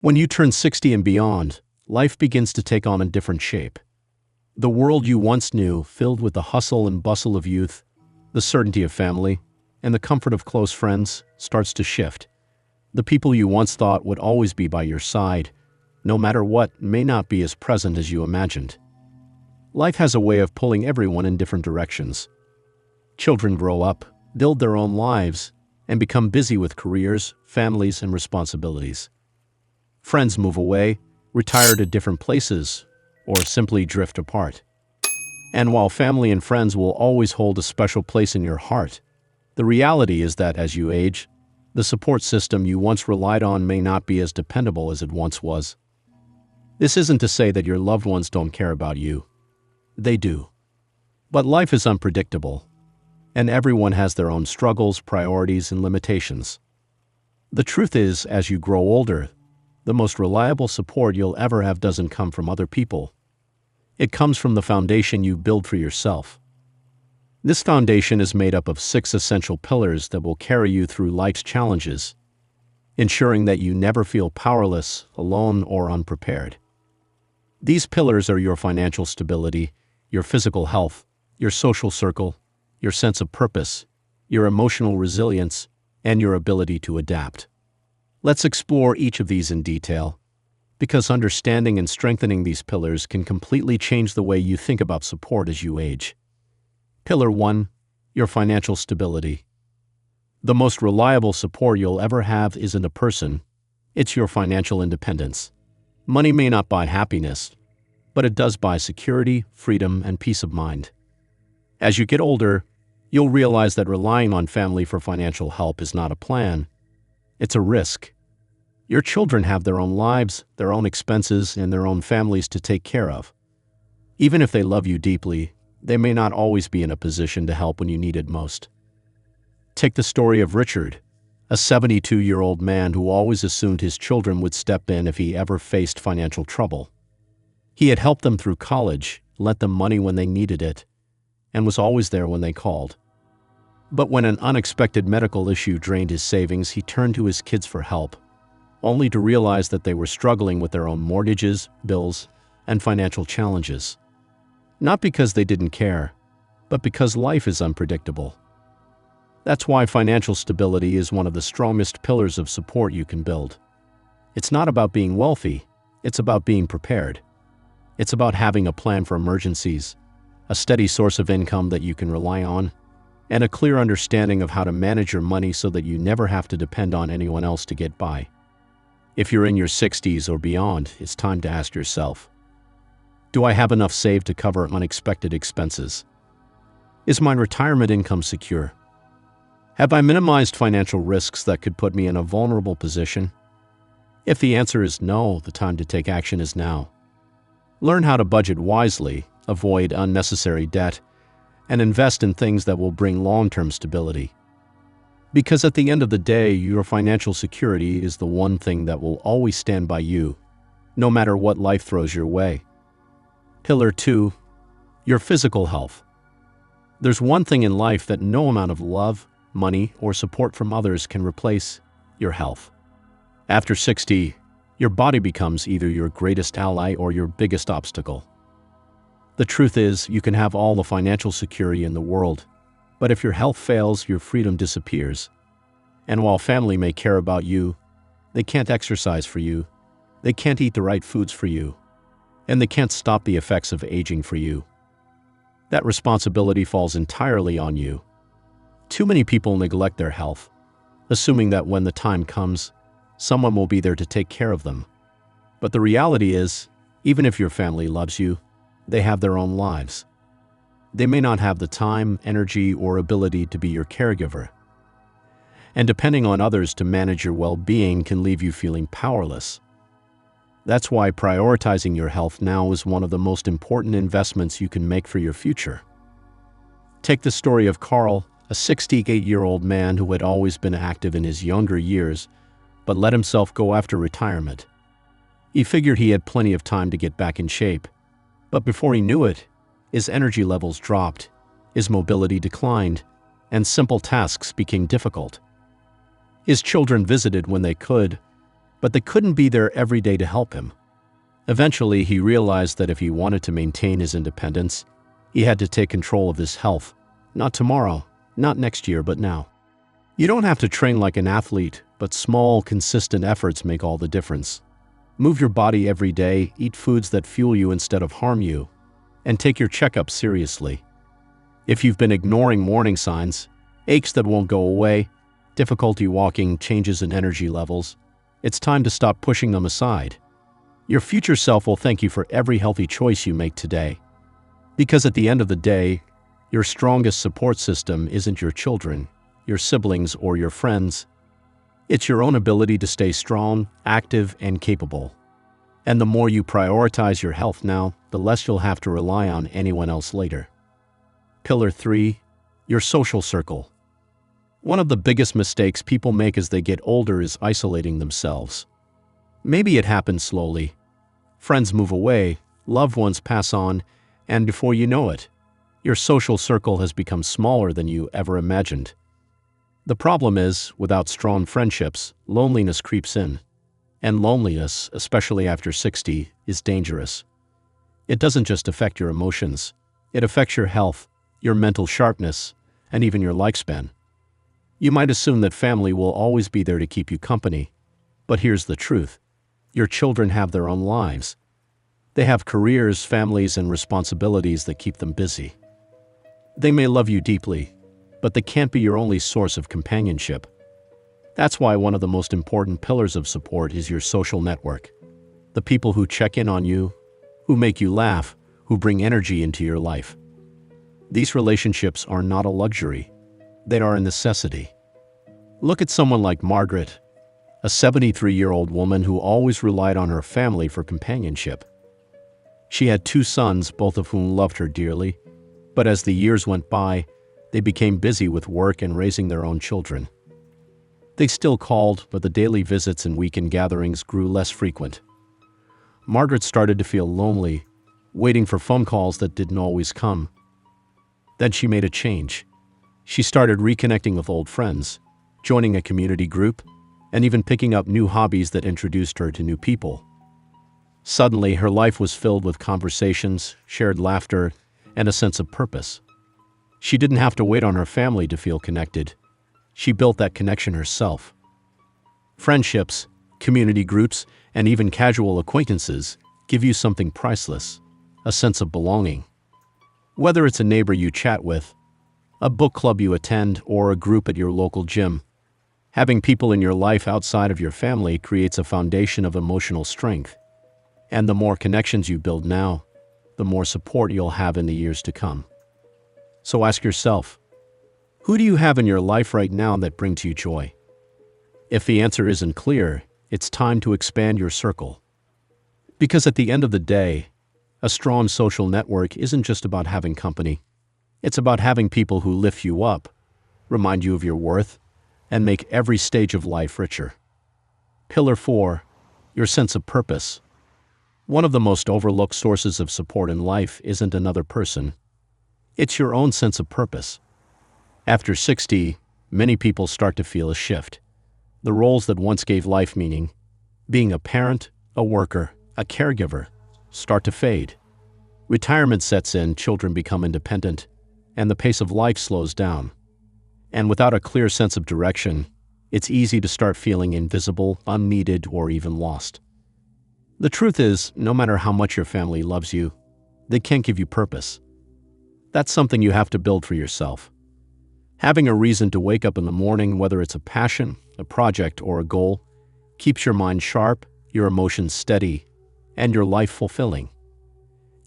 When you turn 60 and beyond, life begins to take on a different shape. The world you once knew, filled with the hustle and bustle of youth, the certainty of family, and the comfort of close friends, starts to shift. The people you once thought would always be by your side, no matter what, may not be as present as you imagined. Life has a way of pulling everyone in different directions. Children grow up, build their own lives, and become busy with careers, families, and responsibilities. Friends move away, retire to different places, or simply drift apart. And while family and friends will always hold a special place in your heart, the reality is that as you age, the support system you once relied on may not be as dependable as it once was. This isn't to say that your loved ones don't care about you. They do. But life is unpredictable, and everyone has their own struggles, priorities, and limitations. The truth is, as you grow older, the most reliable support you'll ever have doesn't come from other people. It comes from the foundation you build for yourself. This foundation is made up of 6 essential pillars that will carry you through life's challenges, ensuring that you never feel powerless, alone, or unprepared. These pillars are your financial stability, your physical health, your social circle, your sense of purpose, your emotional resilience, and your ability to adapt. Let's explore each of these in detail, because understanding and strengthening these pillars can completely change the way you think about support as you age. Pillar 1. Your financial stability. The most reliable support you'll ever have isn't a person, it's your financial independence. Money may not buy happiness, but it does buy security, freedom, and peace of mind. As you get older, you'll realize that relying on family for financial help is not a plan. It's a risk. Your children have their own lives, their own expenses, and their own families to take care of. Even if they love you deeply, they may not always be in a position to help when you need it most. Take the story of Richard, a 72-year-old man who always assumed his children would step in if he ever faced financial trouble. He had helped them through college, lent them money when they needed it, and was always there when they called. But when an unexpected medical issue drained his savings, he turned to his kids for help, only to realize that they were struggling with their own mortgages, bills, and financial challenges. Not because they didn't care, but because life is unpredictable. That's why financial stability is one of the strongest pillars of support you can build. It's not about being wealthy, it's about being prepared. It's about having a plan for emergencies, a steady source of income that you can rely on, and a clear understanding of how to manage your money so that you never have to depend on anyone else to get by. If you're in your 60s or beyond, it's time to ask yourself, do I have enough saved to cover unexpected expenses? Is my retirement income secure? Have I minimized financial risks that could put me in a vulnerable position? If the answer is no, the time to take action is now. Learn how to budget wisely, avoid unnecessary debt, and invest in things that will bring long-term stability. Because at the end of the day, your financial security is the one thing that will always stand by you, no matter what life throws your way. Pillar 2. Your physical health. There's one thing in life that no amount of love, money, or support from others can replace: your health. After 60, your body becomes either your greatest ally or your biggest obstacle. The truth is, you can have all the financial security in the world, but if your health fails, your freedom disappears. And while family may care about you, they can't exercise for you, they can't eat the right foods for you, and they can't stop the effects of aging for you. That responsibility falls entirely on you. Too many people neglect their health, assuming that when the time comes, someone will be there to take care of them. But the reality is, even if your family loves you, they have their own lives. They may not have the time, energy, or ability to be your caregiver. And depending on others to manage your well-being can leave you feeling powerless. That's why prioritizing your health now is one of the most important investments you can make for your future. Take the story of Carl, a 68-year-old man who had always been active in his younger years, but let himself go after retirement. He figured he had plenty of time to get back in shape, but before he knew it, his energy levels dropped, his mobility declined, and simple tasks became difficult. His children visited when they could, but they couldn't be there every day to help him. Eventually, he realized that if he wanted to maintain his independence, he had to take control of his health. Not tomorrow, not next year, but now. You don't have to train like an athlete, but small, consistent efforts make all the difference. Move your body every day, eat foods that fuel you instead of harm you, and take your checkup seriously. If you've been ignoring warning signs, aches that won't go away, difficulty walking, changes in energy levels, it's time to stop pushing them aside. Your future self will thank you for every healthy choice you make today. Because at the end of the day, your strongest support system isn't your children, your siblings, or your friends. It's your own ability to stay strong, active, and capable. And the more you prioritize your health now, the less you'll have to rely on anyone else later. Pillar 3. Your social circle. One of the biggest mistakes people make as they get older is isolating themselves. Maybe it happens slowly. Friends move away, loved ones pass on, and before you know it, your social circle has become smaller than you ever imagined. The problem is, without strong friendships, loneliness creeps in. And loneliness, especially after 60, is dangerous. It doesn't just affect your emotions. It affects your health, your mental sharpness, and even your lifespan. You might assume that family will always be there to keep you company. But here's the truth. Your children have their own lives. They have careers, families, and responsibilities that keep them busy. They may love you deeply, but they can't be your only source of companionship. That's why one of the most important pillars of support is your social network. The people who check in on you, who make you laugh, who bring energy into your life. These relationships are not a luxury. They are a necessity. Look at someone like Margaret, a 73-year-old woman who always relied on her family for companionship. She had 2 sons, both of whom loved her dearly, but as the years went by, they became busy with work and raising their own children. They still called, but the daily visits and weekend gatherings grew less frequent. Margaret started to feel lonely, waiting for phone calls that didn't always come. Then she made a change. She started reconnecting with old friends, joining a community group, and even picking up new hobbies that introduced her to new people. Suddenly, her life was filled with conversations, shared laughter, and a sense of purpose. She didn't have to wait on her family to feel connected. She built that connection herself. Friendships, community groups, and even casual acquaintances give you something priceless, a sense of belonging. Whether it's a neighbor you chat with, a book club you attend, or a group at your local gym, having people in your life outside of your family creates a foundation of emotional strength. And the more connections you build now, the more support you'll have in the years to come. So ask yourself, who do you have in your life right now that brings you joy? If the answer isn't clear, it's time to expand your circle. Because at the end of the day, a strong social network isn't just about having company. It's about having people who lift you up, remind you of your worth, and make every stage of life richer. Pillar 4. Your sense of purpose. One of the most overlooked sources of support in life isn't another person. It's your own sense of purpose. After 60, many people start to feel a shift. The roles that once gave life meaning, being a parent, a worker, a caregiver, start to fade. Retirement sets in, children become independent, and the pace of life slows down. And without a clear sense of direction, it's easy to start feeling invisible, unneeded, or even lost. The truth is, no matter how much your family loves you, they can't give you purpose. That's something you have to build for yourself. Having a reason to wake up in the morning, whether it's a passion, a project, or a goal, keeps your mind sharp, your emotions steady, and your life fulfilling.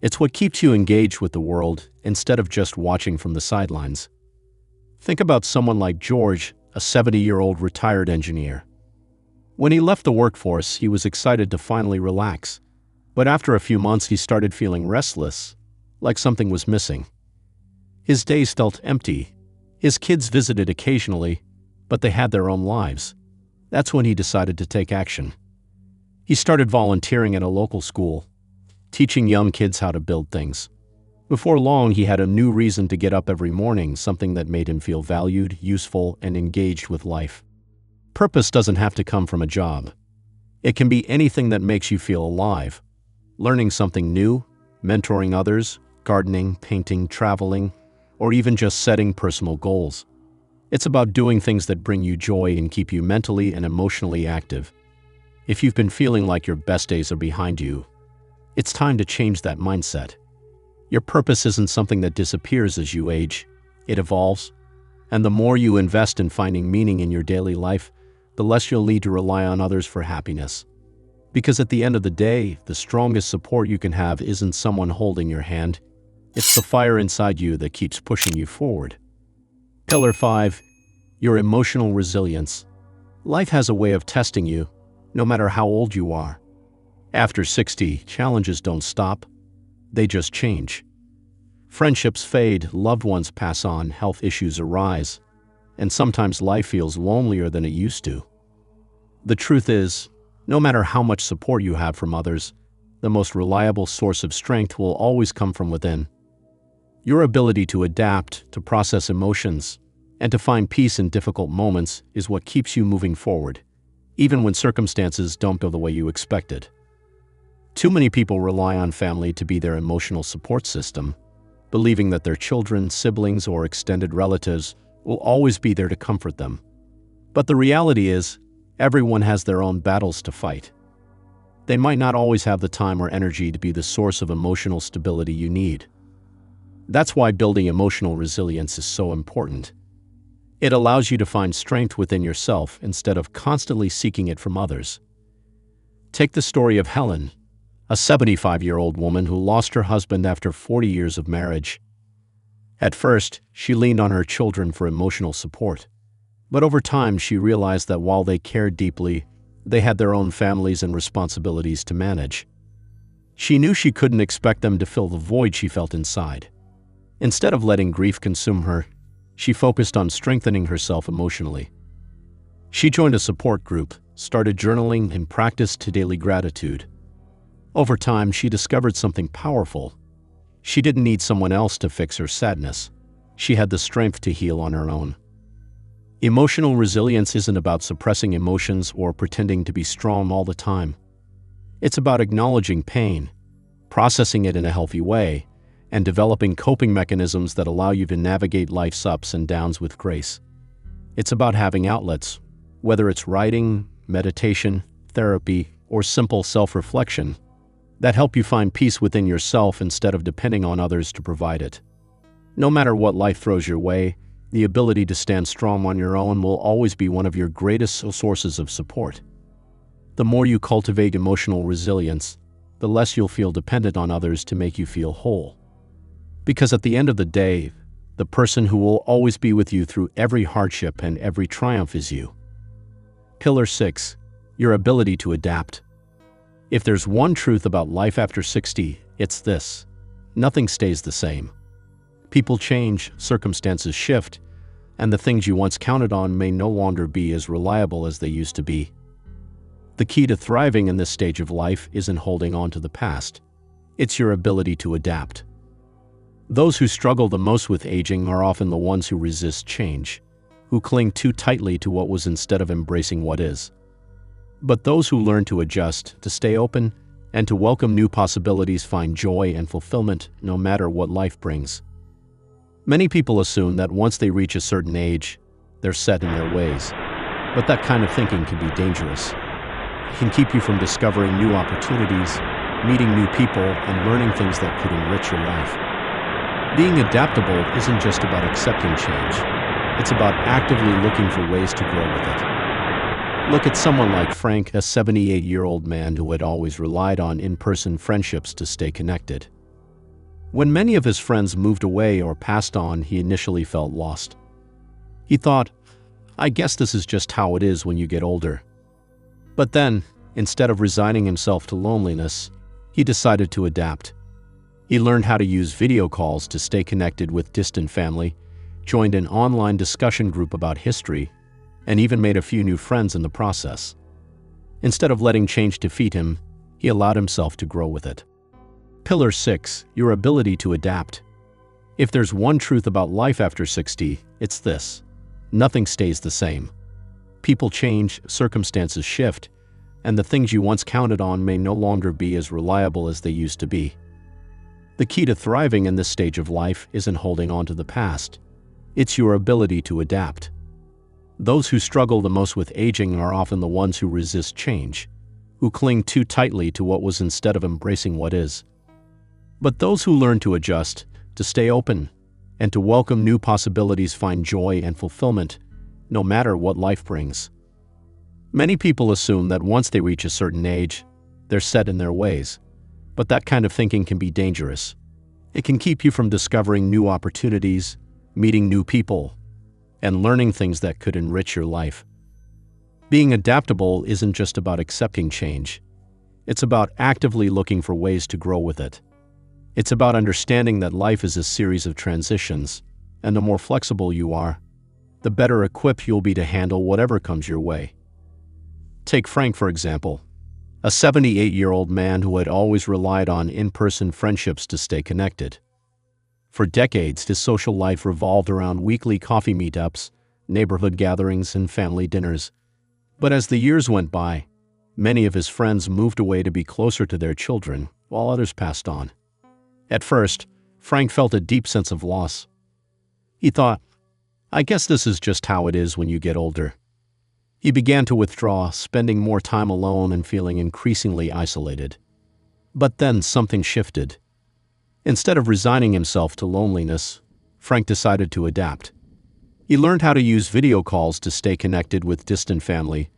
It's what keeps you engaged with the world instead of just watching from the sidelines. Think about someone like George, a 70-year-old retired engineer. When he left the workforce, he was excited to finally relax. But after a few months, he started feeling restless, like something was missing. His days felt empty. His kids visited occasionally, but they had their own lives. That's when he decided to take action. He started volunteering at a local school, teaching young kids how to build things. Before long, he had a new reason to get up every morning, something that made him feel valued, useful, and engaged with life. Purpose doesn't have to come from a job. It can be anything that makes you feel alive. Learning something new, mentoring others, gardening, painting, traveling, or even just setting personal goals. It's about doing things that bring you joy and keep you mentally and emotionally active. If you've been feeling like your best days are behind you, it's time to change that mindset. Your purpose isn't something that disappears as you age. It evolves. And the more you invest in finding meaning in your daily life, the less you'll need to rely on others for happiness. Because at the end of the day, the strongest support you can have isn't someone holding your hand. It's the fire inside you that keeps pushing you forward. Pillar 5. Your emotional resilience. Life has a way of testing you, no matter how old you are. After 60, challenges don't stop. They just change. Friendships fade, loved ones pass on, health issues arise, and sometimes life feels lonelier than it used to. The truth is, no matter how much support you have from others, the most reliable source of strength will always come from within. Your ability to adapt, to process emotions, and to find peace in difficult moments is what keeps you moving forward, even when circumstances don't go the way you expected. Too many people rely on family to be their emotional support system, believing that their children, siblings, or extended relatives will always be there to comfort them. But the reality is, everyone has their own battles to fight. They might not always have the time or energy to be the source of emotional stability you need. That's why building emotional resilience is so important. It allows you to find strength within yourself instead of constantly seeking it from others. Take the story of Helen, a 75-year-old woman who lost her husband after 40 years of marriage. At first, she leaned on her children for emotional support. But over time, she realized that while they cared deeply, they had their own families and responsibilities to manage. She knew she couldn't expect them to fill the void she felt inside. Instead of letting grief consume her, she focused on strengthening herself emotionally. She joined a support group, started journaling, and practiced daily gratitude. Over time, she discovered something powerful. She didn't need someone else to fix her sadness. She had the strength to heal on her own. Emotional resilience isn't about suppressing emotions or pretending to be strong all the time. It's about acknowledging pain, processing it in a healthy way, and developing coping mechanisms that allow you to navigate life's ups and downs with grace. It's about having outlets, whether it's writing, meditation, therapy, or simple self-reflection, that help you find peace within yourself instead of depending on others to provide it. No matter what life throws your way, the ability to stand strong on your own will always be one of your greatest sources of support. The more you cultivate emotional resilience, the less you'll feel dependent on others to make you feel whole. Because at the end of the day, the person who will always be with you through every hardship and every triumph is you. Pillar 6. Your ability to adapt. If there's one truth about life after 60, it's this: nothing stays the same. People change, circumstances shift, and the things you once counted on may no longer be as reliable as they used to be. The key to thriving in this stage of life isn't holding on to the past. It's your ability to adapt. Those who struggle the most with aging are often the ones who resist change, who cling too tightly to what was instead of embracing what is. But those who learn to adjust, to stay open, and to welcome new possibilities find joy and fulfillment no matter what life brings. Many people assume that once they reach a certain age, they're set in their ways. But that kind of thinking can be dangerous. It can keep you from discovering new opportunities, meeting new people, and learning things that could enrich your life. Being adaptable isn't just about accepting change. It's about actively looking for ways to grow with it. Look at someone like Frank, a 78-year-old man who had always relied on in-person friendships to stay connected. When many of his friends moved away or passed on, he initially felt lost. He thought, I guess this is just how it is when you get older. But then, instead of resigning himself to loneliness, he decided to adapt. He learned how to use video calls to stay connected with distant family, joined an online discussion group about history, and even made a few new friends in the process. Instead of letting change defeat him, he allowed himself to grow with it. Pillar 6. Your ability to adapt. If there's one truth about life after 60, it's this: nothing stays the same. People change, circumstances shift, and the things you once counted on may no longer be as reliable as they used to be. The key to thriving in this stage of life isn't holding on to the past. It's your ability to adapt. Those who struggle the most with aging are often the ones who resist change, who cling too tightly to what was instead of embracing what is. But those who learn to adjust, to stay open, and to welcome new possibilities find joy and fulfillment, no matter what life brings. Many people assume that once they reach a certain age, they're set in their ways, but that kind of thinking can be dangerous. It can keep you from discovering new opportunities, meeting new people, and learning things that could enrich your life. Being adaptable isn't just about accepting change. It's about actively looking for ways to grow with it. It's about understanding that life is a series of transitions, and the more flexible you are, the better equipped you'll be to handle whatever comes your way. Take Frank, for example, a 78-year-old man who had always relied on in-person friendships to stay connected. For decades, his social life revolved around weekly coffee meetups, neighborhood gatherings, and family dinners. But as the years went by, many of his friends moved away to be closer to their children, while others passed on. At first, Frank felt a deep sense of loss. He thought, "I guess this is just how it is when you get older." He began to withdraw, spending more time alone and feeling increasingly isolated. But then something shifted. Instead of resigning himself to loneliness, Frank decided to adapt. He learned how to use video calls to stay connected with distant family,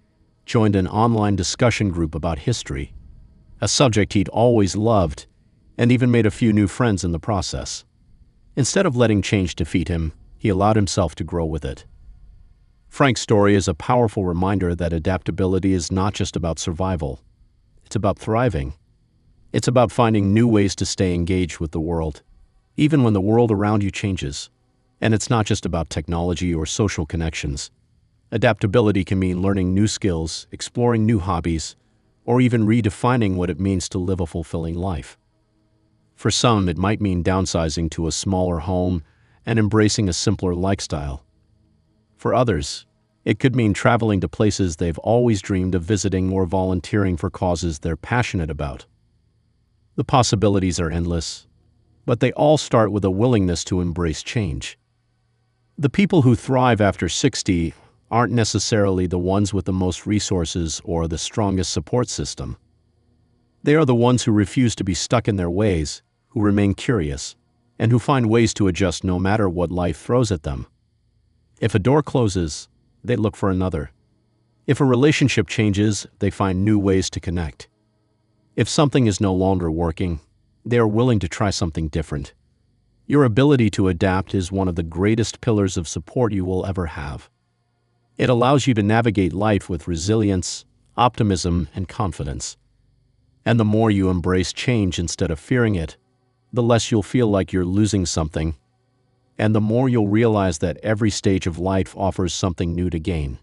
joined an online discussion group about history, a subject he'd always loved, and even made a few new friends in the process. Instead of letting change defeat him, he allowed himself to grow with it. Frank's story is a powerful reminder that adaptability is not just about survival. It's about thriving. It's about finding new ways to stay engaged with the world, even when the world around you changes. And it's not just about technology or social connections. Adaptability can mean learning new skills, exploring new hobbies, or even redefining what it means to live a fulfilling life. For some, it might mean downsizing to a smaller home and embracing a simpler lifestyle. For others, it could mean traveling to places they've always dreamed of visiting or volunteering for causes they're passionate about. The possibilities are endless, but they all start with a willingness to embrace change. The people who thrive after 60 aren't necessarily the ones with the most resources or the strongest support system. They are the ones who refuse to be stuck in their ways, who remain curious, and who find ways to adjust no matter what life throws at them. If a door closes, they look for another. If a relationship changes, they find new ways to connect. If something is no longer working, they are willing to try something different. Your ability to adapt is one of the greatest pillars of support you will ever have. It allows you to navigate life with resilience, optimism, and confidence. And the more you embrace change instead of fearing it, the less you'll feel like you're losing something, and the more you'll realize that every stage of life offers something new to gain.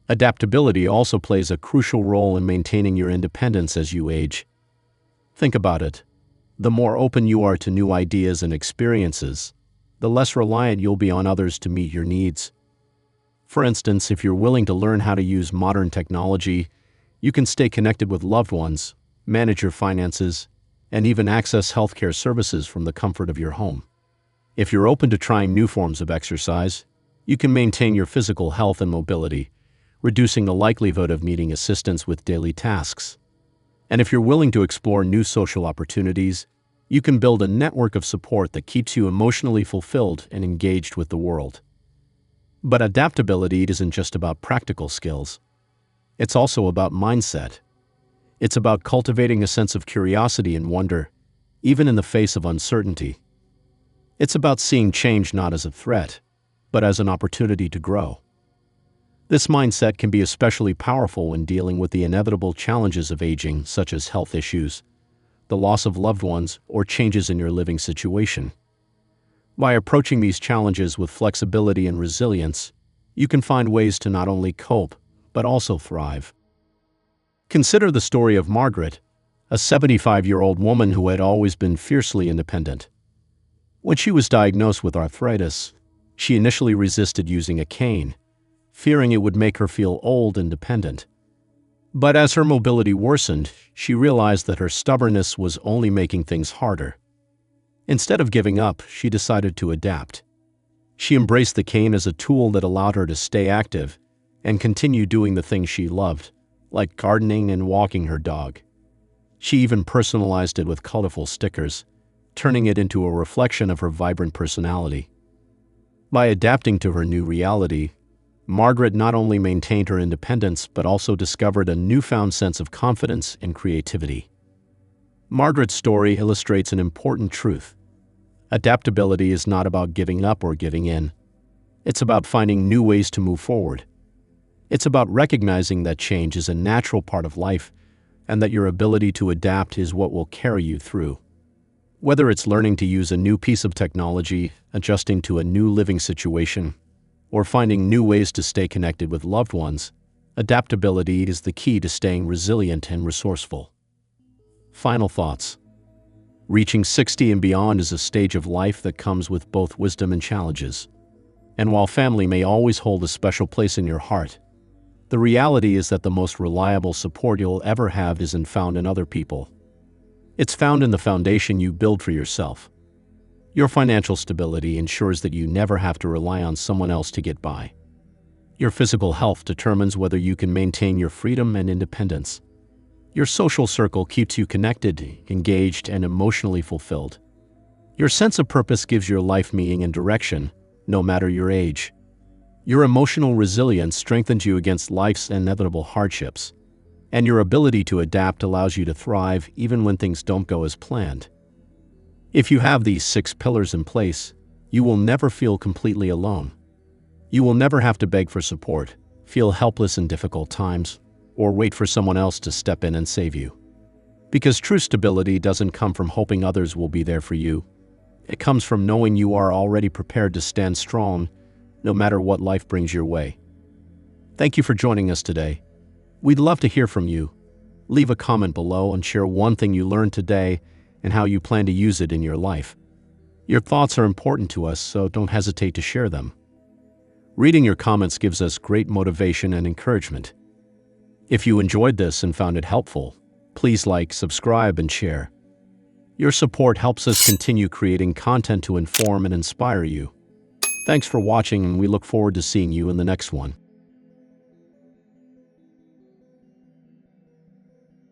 Adaptability also plays a crucial role in maintaining your independence as you age. Think about it. The more open you are to new ideas and experiences, the less reliant you'll be on others to meet your needs. For instance, if you're willing to learn how to use modern technology, you can stay connected with loved ones, manage your finances, and even access healthcare services from the comfort of your home. If you're open to trying new forms of exercise, you can maintain your physical health and mobility, reducing the likelihood of needing assistance with daily tasks. And if you're willing to explore new social opportunities, you can build a network of support that keeps you emotionally fulfilled and engaged with the world. But adaptability isn't just about practical skills. It's also about mindset. It's about cultivating a sense of curiosity and wonder, even in the face of uncertainty. It's about seeing change not as a threat, but as an opportunity to grow. This mindset can be especially powerful when dealing with the inevitable challenges of aging, such as health issues, the loss of loved ones, or changes in your living situation. By approaching these challenges with flexibility and resilience, you can find ways to not only cope, but also thrive. Consider the story of Margaret, a 75-year-old woman who had always been fiercely independent. When she was diagnosed with arthritis, she initially resisted using a cane, fearing it would make her feel old and dependent. But as her mobility worsened, she realized that her stubbornness was only making things harder. Instead of giving up, she decided to adapt. She embraced the cane as a tool that allowed her to stay active and continue doing the things she loved, like gardening and walking her dog. She even personalized it with colorful stickers, turning it into a reflection of her vibrant personality. By adapting to her new reality, Margaret not only maintained her independence but also discovered a newfound sense of confidence and creativity. Margaret's story illustrates an important truth. Adaptability is not about giving up or giving in. It's about finding new ways to move forward. It's about recognizing that change is a natural part of life and that your ability to adapt is what will carry you through. Whether it's learning to use a new piece of technology, adjusting to a new living situation, or finding new ways to stay connected with loved ones, adaptability is the key to staying resilient and resourceful. Final thoughts. Reaching 60 and beyond is a stage of life that comes with both wisdom and challenges. And while family may always hold a special place in your heart, the reality is that the most reliable support you'll ever have isn't found in other people. It's found in the foundation you build for yourself. Your financial stability ensures that you never have to rely on someone else to get by. Your physical health determines whether you can maintain your freedom and independence. Your social circle keeps you connected, engaged, and emotionally fulfilled. Your sense of purpose gives your life meaning and direction, no matter your age. Your emotional resilience strengthens you against life's inevitable hardships, and your ability to adapt allows you to thrive even when things don't go as planned. If you have these 6 pillars in place, you will never feel completely alone. You will never have to beg for support, feel helpless in difficult times, or wait for someone else to step in and save you. Because true stability doesn't come from hoping others will be there for you. It comes from knowing you are already prepared to stand strong, no matter what life brings your way. Thank you for joining us today. We'd love to hear from you. Leave a comment below and share one thing you learned today and how you plan to use it in your life. Your thoughts are important to us, so don't hesitate to share them. Reading your comments gives us great motivation and encouragement. If you enjoyed this and found it helpful, please like, subscribe, and share. Your support helps us continue creating content to inform and inspire you. Thanks for watching, and we look forward to seeing you in the next one.